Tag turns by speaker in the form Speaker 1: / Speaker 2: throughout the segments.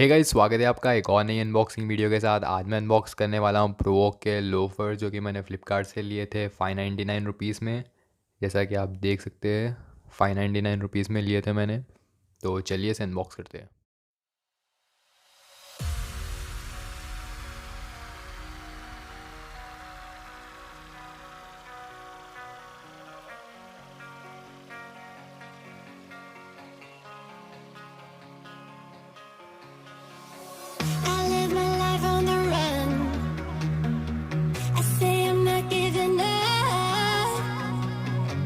Speaker 1: Hey guys, स्वागत है आपका एक और नई अनबॉक्सिंग वीडियो के साथ। आज मैं अनबॉक्स करने वाला हूँ प्रोवोक के लोफर, जो कि मैंने फ़्लिपकार्ट से लिए थे 599 रुपीज़ में। जैसा कि आप देख सकते हैं 599 रुपीज़ में लिए थे मैंने। तो चलिए इसे अनबॉक्स करते हैं।
Speaker 2: I live my life on the run. I say I'm not giving up.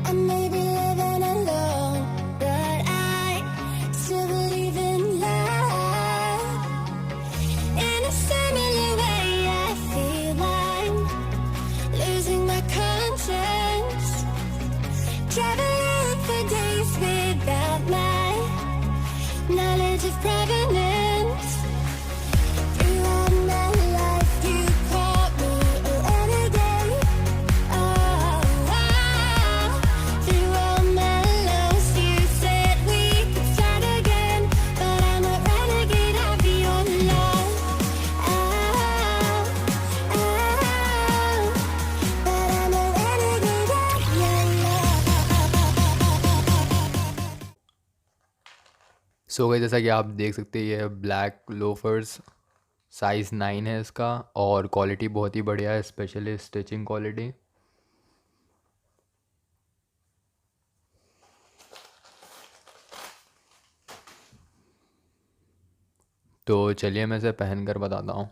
Speaker 2: I may be living alone, but I still believe in love. In a similar way, I feel I'm losing my conscience. Traveling for days without my knowledge of provenance. Through all my life, you caught me a renegade. Through all my lows, you said we could start again. But I'm a renegade of your love. But I'm a renegade of your love.
Speaker 1: सो गई, जैसा कि आप देख सकते हैं ये black loafers size 9 है इसका, और क्वालिटी बहुत ही बढ़िया है, स्पेशली स्टिचिंग क्वालिटी। तो चलिए मैं इसे पहन कर बताता हूँ।